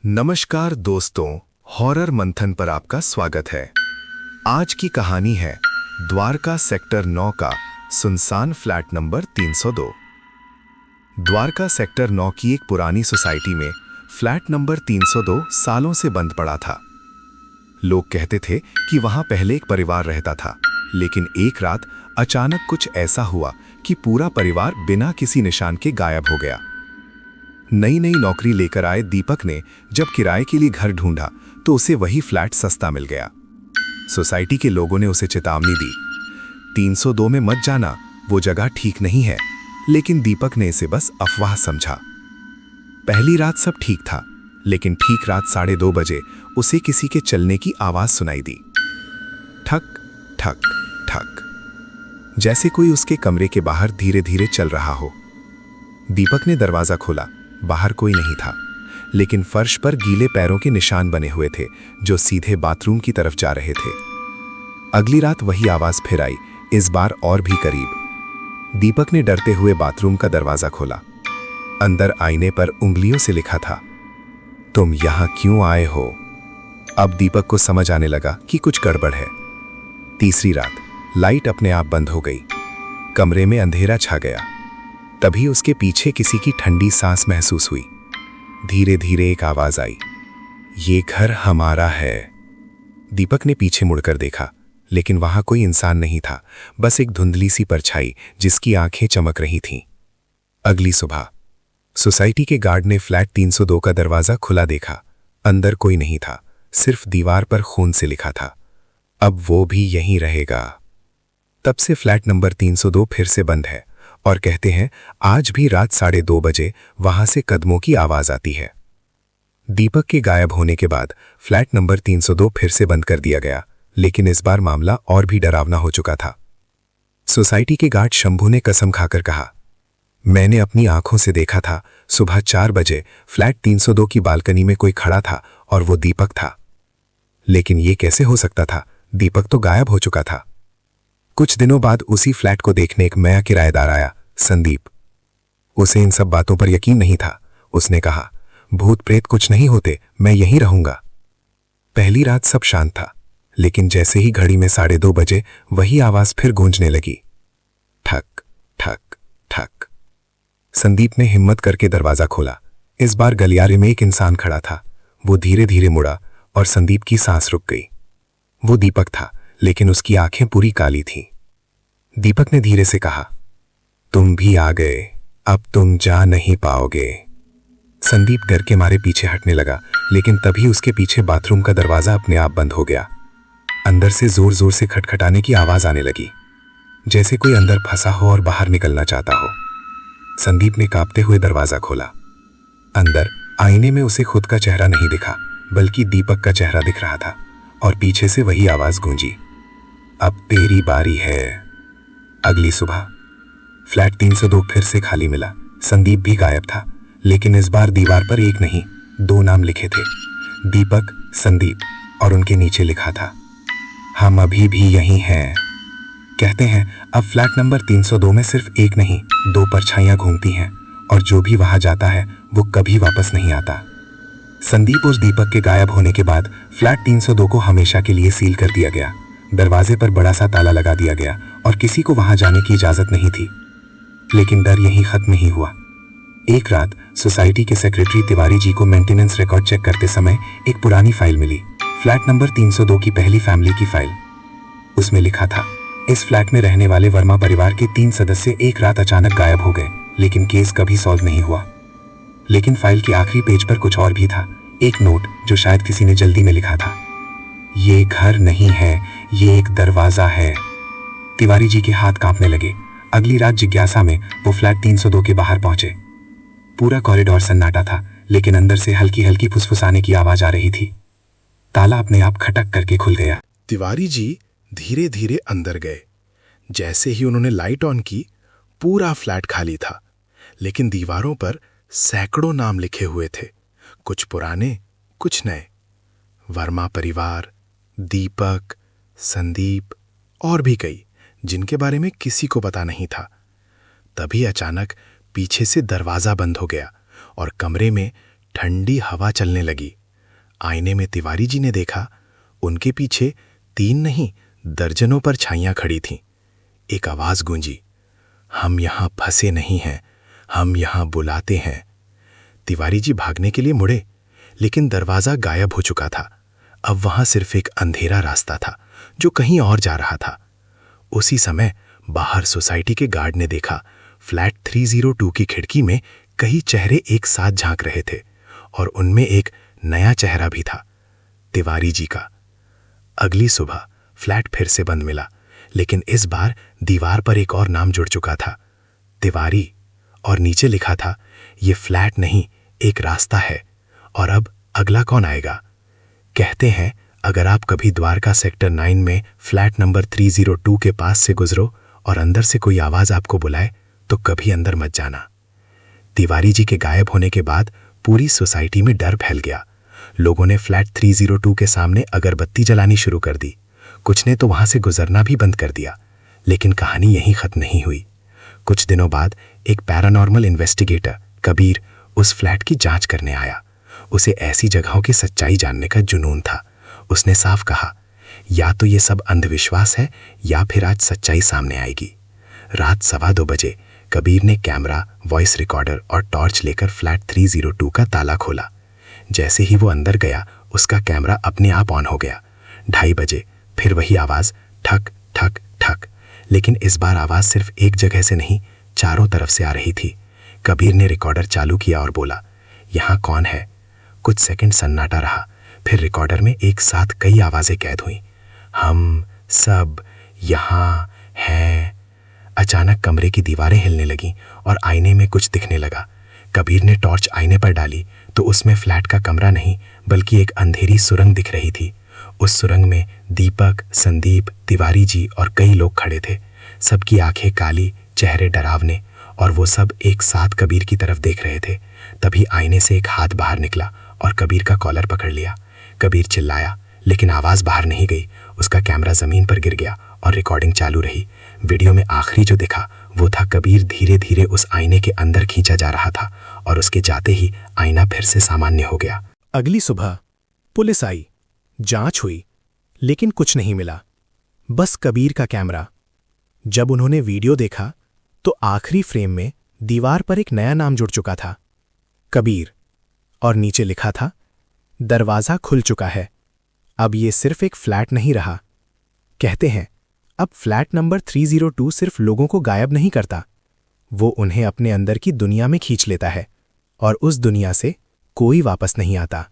नमस्कार दोस्तों, हॉरर मंथन पर आपका स्वागत है। आज की कहानी है द्वारका सेक्टर 9 का सुनसान फ्लैट नंबर 302। द्वारका सेक्टर 9 की एक पुरानी सोसाइटी में फ्लैट नंबर 302 सालों से बंद पड़ा था। लोग कहते थे कि वहां पहले एक परिवार रहता था, लेकिन एक रात अचानक कुछ ऐसा हुआ कि पूरा परिवार बिना किसी निशान के गायब हो गया। नई नई नौकरी लेकर आए दीपक ने जब किराए के लिए घर ढूंढा तो उसे वही फ्लैट सस्ता मिल गया। सोसाइटी के लोगों ने उसे चेतावनी दी, 302 में मत जाना, वो जगह ठीक नहीं है, लेकिन दीपक ने इसे बस अफवाह समझा। पहली रात सब ठीक था, लेकिन ठीक रात 2:30 बजे उसे किसी के चलने की आवाज सुनाई दी। ठक ठक ठक, जैसे कोई उसके कमरे के बाहर धीरे धीरे चल रहा हो। दीपक ने दरवाजा खोला। बाहर कोई नहीं था, लेकिन फर्श पर गीले पैरों के निशान बने हुए थे जो सीधे बाथरूम की तरफ जा रहे थे। अगली रात वही आवाज फिर आई, इस बार और भी करीब। दीपक ने डरते हुए बाथरूम का दरवाजा खोला। अंदर आईने पर उंगलियों से लिखा था, तुम यहां क्यों आए हो? अब दीपक को समझ आने लगा कि कुछ गड़बड़ है। तीसरी रात लाइट अपने आप बंद हो गई। कमरे में अंधेरा छा गया। तभी उसके पीछे किसी की ठंडी सांस महसूस हुई। धीरे धीरे एक आवाज आई, ये घर हमारा है। दीपक ने पीछे मुड़कर देखा, लेकिन वहां कोई इंसान नहीं था, बस एक धुंधली सी परछाई जिसकी आंखें चमक रही थीं। अगली सुबह सोसाइटी के गार्ड ने फ्लैट 302 का दरवाजा खुला देखा। अंदर कोई नहीं था, सिर्फ दीवार पर खून से लिखा था, अब वो भी यहीं रहेगा। तब से फ्लैट नंबर 302 फिर से बंद है और कहते हैं आज भी रात 2:30 बजे वहां से कदमों की आवाज आती है। दीपक के गायब होने के बाद फ्लैट नंबर 302 फिर से बंद कर दिया गया, लेकिन इस बार मामला और भी डरावना हो चुका था। सोसाइटी के गार्ड शंभू ने कसम खाकर कहा, मैंने अपनी आंखों से देखा था, सुबह 4 बजे फ्लैट 302 की बालकनी में कोई खड़ा था और वो दीपक था। लेकिन ये कैसे हो सकता था? दीपक तो गायब हो चुका था। कुछ दिनों बाद उसी फ्लैट को देखने एक नया किराएदार आया, संदीप। उसे इन सब बातों पर यकीन नहीं था। उसने कहा, भूत प्रेत कुछ नहीं होते, मैं यहीं रहूंगा। पहली रात सब शांत था, लेकिन जैसे ही घड़ी में 2:30 बजे वही आवाज फिर गूंजने लगी, ठक ठक ठक। संदीप ने हिम्मत करके दरवाजा खोला। इस बार गलियारे में एक इंसान खड़ा था। वो धीरे धीरे मुड़ा और संदीप की सांस रुक गई। वो दीपक था, लेकिन उसकी आंखें पूरी काली थीं। दीपक ने धीरे से कहा, तुम भी आ गए, अब तुम जा नहीं पाओगे। संदीप डर के मारे पीछे हटने लगा, लेकिन तभी उसके पीछे बाथरूम का दरवाजा अपने आप बंद हो गया। अंदर से जोर जोर से खटखटाने की आवाज आने लगी, जैसे कोई अंदर फंसा हो और बाहर निकलना चाहता हो। संदीप ने कांपते हुए दरवाजा खोला। अंदर आईने में उसे खुद का चेहरा नहीं दिखा, बल्कि दीपक का चेहरा दिख रहा था, और पीछे से वही आवाज गूंजी, अब तेरी बारी है। अगली सुबह फ्लैट 302 फिर से खाली मिला। संदीप भी गायब था, लेकिन इस बार दीवार पर एक नहीं 2 नाम लिखे थे, दीपक, संदीप, और उनके नीचे लिखा था, हम अभी भी यहीं हैं। कहते हैं अब फ्लैट नंबर 302 में सिर्फ एक नहीं 2 परछाइयां घूमती हैं, और जो भी वहां जाता है वो कभी वापस नहीं आता। संदीप और दीपक के गायब होने के बाद फ्लैट 302 को हमेशा के लिए सील कर दिया गया। दरवाजे पर बड़ा सा ताला लगा दिया गया और किसी को वहां जाने की इजाजत नहीं थी। लेकिन डर यहीं खत्म नहीं हुआ। एक रात सोसाइटी के सेक्रेटरी तिवारी जी को मेंटेनेंस रिकॉर्ड चेक करते समय एक पुरानी फाइल मिली, फ्लैट नंबर 302 की पहली फैमिली की फाइल। उसमें लिखा था, इस फ्लैट में रहने वाले वर्मा परिवार के 3 सदस्य एक रात अचानक गायब हो गए, लेकिन केस कभी सॉल्व नहीं हुआ। लेकिन फाइल के आखिरी पेज पर कुछ और भी था, एक नोट जो शायद किसी ने जल्दी में लिखा था, ये घर नहीं है, ये एक दरवाजा है। तिवारी जी के हाथ कांपने लगे। अगली रात जिज्ञासा में वो फ्लैट 302 के बाहर पहुंचे। पूरा कॉरिडोर सन्नाटा था, लेकिन अंदर से हल्की हल्की फुसफुसाने की आवाज आ रही थी। ताला अपने आप खटक करके खुल गया। तिवारी जी धीरे धीरे अंदर गए। जैसे ही उन्होंने लाइट ऑन की, पूरा फ्लैट खाली था, लेकिन दीवारों पर सैकड़ों नाम लिखे हुए थे, कुछ पुराने कुछ नए। वर्मा परिवार, दीपक, संदीप और भी कई, जिनके बारे में किसी को पता नहीं था। तभी अचानक पीछे से दरवाजा बंद हो गया और कमरे में ठंडी हवा चलने लगी। आईने में तिवारी जी ने देखा, उनके पीछे 3 नहीं दर्जनों परछाइयां खड़ी थीं। एक आवाज गूंजी, हम यहां फंसे नहीं हैं, हम यहां बुलाते हैं। तिवारी जी भागने के लिए मुड़े, लेकिन दरवाजा गायब हो चुका था। अब वहां सिर्फ एक अंधेरा रास्ता था जो कहीं और जा रहा था। उसी समय बाहर सोसाइटी के गार्ड ने देखा, फ्लैट 302 की खिड़की में कई चेहरे एक साथ झांक रहे थे और उनमें एक नया चेहरा भी था, तिवारी जी का। अगली सुबह फ्लैट फिर से बंद मिला, लेकिन इस बार दीवार पर एक और नाम जुड़ चुका था, तिवारी, और नीचे लिखा था, ये फ्लैट नहीं एक रास्ता है। और अब अगला कौन आएगा? कहते हैं अगर आप कभी द्वारका सेक्टर 9 में फ्लैट नंबर 302 के पास से गुजरो और अंदर से कोई आवाज आपको बुलाए तो कभी अंदर मत जाना। तिवारी जी के गायब होने के बाद पूरी सोसाइटी में डर फैल गया। लोगों ने फ्लैट 302 के सामने अगरबत्ती जलानी शुरू कर दी। कुछ ने तो वहां से गुजरना भी बंद कर दिया। लेकिन कहानी यहीं खत्म नहीं हुई। कुछ दिनों बाद एक पैरानॉर्मल इन्वेस्टिगेटर कबीर उस फ्लैट की जांच करने आया। उसे ऐसी जगहों की सच्चाई जानने का जुनून था। उसने साफ कहा, या तो ये सब अंधविश्वास है या फिर आज सच्चाई सामने आएगी। रात 2:15 बजे कबीर ने कैमरा, वॉइस रिकॉर्डर और टॉर्च लेकर फ्लैट 302 का ताला खोला। जैसे ही वो अंदर गया, उसका कैमरा अपने आप ऑन हो गया। 2:30 बजे फिर वही आवाज, ठक ठक ठक, लेकिन इस बार आवाज सिर्फ एक जगह से नहीं, चारों तरफ से आ रही थी। कबीर ने रिकॉर्डर चालू किया और बोला, यहां कौन है? कुछ सेकंड सन्नाटा रहा। फिर रिकॉर्डर में एक साथ कई आवाजें कैद हुई, हम सब यहां हैं। अचानक कमरे की दीवारें हिलने लगीं और आईने में कुछ दिखने लगा। कबीर ने टॉर्च आईने पर डाली तो उसमें फ्लैट का कमरा नहीं बल्कि एक अंधेरी सुरंग दिख रही थी। उस सुरंग में दीपक, संदीप, तिवारी जी और कई लोग खड़े थे। सबकी आंखें काली, चेहरे डरावने, और वो सब एक साथ कबीर की तरफ देख रहे थे। तभी आईने से एक हाथ बाहर निकला और कबीर का कॉलर पकड़ लिया। कबीर चिल्लाया, लेकिन आवाज बाहर नहीं गई। उसका कैमरा जमीन पर गिर गया और रिकॉर्डिंग चालू रही। वीडियो में आखिरी जो दिखा वो था कबीर धीरे धीरे उस आईने के अंदर खींचा जा रहा था और उसके जाते ही आईना फिर से सामान्य हो गया। अगली सुबह पुलिस आई, जांच हुई, लेकिन कुछ नहीं मिला, बस कबीर का कैमरा। जब उन्होंने वीडियो देखा तो आखिरी फ्रेम में दीवार पर एक नया नाम जुड़ चुका था, कबीर, और नीचे लिखा था, दरवाजा खुल चुका है, अब ये सिर्फ एक फ्लैट नहीं रहा। कहते हैं अब फ्लैट नंबर 302 सिर्फ लोगों को गायब नहीं करता, वो उन्हें अपने अंदर की दुनिया में खींच लेता है और उस दुनिया से कोई वापस नहीं आता।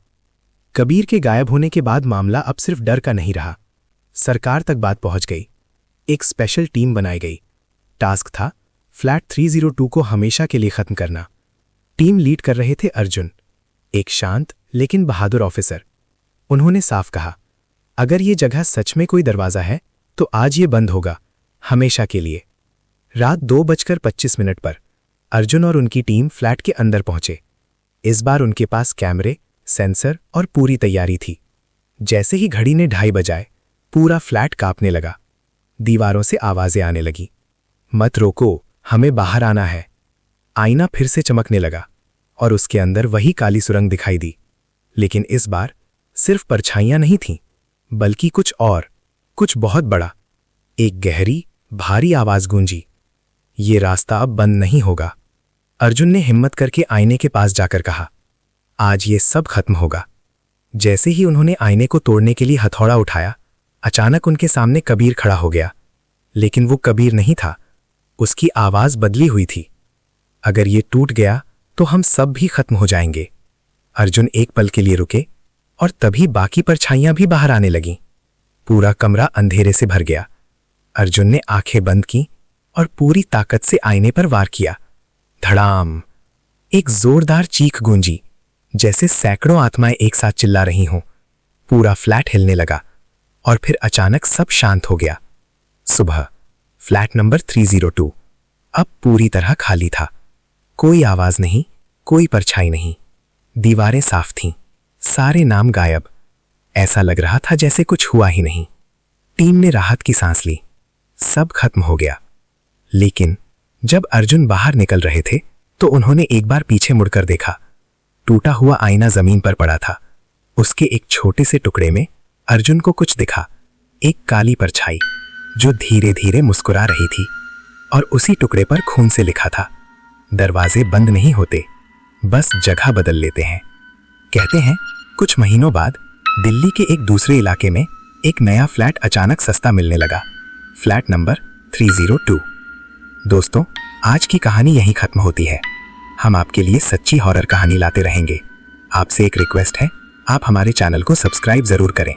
कबीर के गायब होने के बाद मामला अब सिर्फ डर का नहीं रहा, सरकार तक बात पहुंच गई। एक स्पेशल टीम बनाई गई। टास्क था फ्लैट 302 को हमेशा के लिए खत्म करना। टीम लीड कर रहे थे अर्जुन, एक शांत लेकिन बहादुर ऑफिसर। उन्होंने साफ कहा, अगर ये जगह सच में कोई दरवाजा है तो आज ये बंद होगा, हमेशा के लिए। रात 2:25 पर अर्जुन और उनकी टीम फ्लैट के अंदर पहुंचे। इस बार उनके पास कैमरे, सेंसर और पूरी तैयारी थी। जैसे ही घड़ी ने 2:30 बजाए, पूरा फ्लैट कांपने लगा। दीवारों से आवाजें आने लगी, मत रोको, हमें बाहर आना है। आईना फिर से चमकने लगा और उसके अंदर वही काली सुरंग दिखाई दी, लेकिन इस बार सिर्फ परछाइयां नहीं थीं, बल्कि कुछ और, कुछ बहुत बड़ा। एक गहरी, भारी आवाज गूंजी, ये रास्ता अब बंद नहीं होगा। अर्जुन ने हिम्मत करके आईने के पास जाकर कहा, आज ये सब खत्म होगा। जैसे ही उन्होंने आईने को तोड़ने के लिए हथौड़ा उठाया, अचानक उनके सामने कबीर खड़ा हो गया। लेकिन वो कबीर नहीं था, उसकी आवाज बदली हुई थी। अगर ये टूट गया तो हम सब भी खत्म हो जाएंगे। अर्जुन एक पल के लिए रुके और तभी बाकी परछाइयां भी बाहर आने लगीं। पूरा कमरा अंधेरे से भर गया। अर्जुन ने आंखें बंद की और पूरी ताकत से आईने पर वार किया। धड़ाम! एक जोरदार चीख गूंजी, जैसे सैकड़ों आत्माएं एक साथ चिल्ला रही हों। पूरा फ्लैट हिलने लगा और फिर अचानक सब शांत हो गया। सुबह फ्लैट नंबर 302 अब पूरी तरह खाली था। कोई आवाज नहीं, कोई परछाई नहीं। दीवारें साफ थीं, सारे नाम गायब। ऐसा लग रहा था जैसे कुछ हुआ ही नहीं। टीम ने राहत की सांस ली, सब खत्म हो गया। लेकिन जब अर्जुन बाहर निकल रहे थे तो उन्होंने एक बार पीछे मुड़कर देखा। टूटा हुआ आईना जमीन पर पड़ा था। उसके एक छोटे से टुकड़े में अर्जुन को कुछ दिखा, एक काली परछाई जो धीरे धीरे मुस्कुरा रही थी, और उसी टुकड़े पर खून से लिखा था, दरवाजे बंद नहीं होते, बस जगह बदल लेते हैं। कहते हैं कुछ महीनों बाद दिल्ली के एक दूसरे इलाके में एक नया फ्लैट अचानक सस्ता मिलने लगा, फ्लैट नंबर 302। दोस्तों, आज की कहानी यहीं खत्म होती है। हम आपके लिए सच्ची हॉरर कहानी लाते रहेंगे। आपसे एक रिक्वेस्ट है, आप हमारे चैनल को सब्सक्राइब जरूर करें।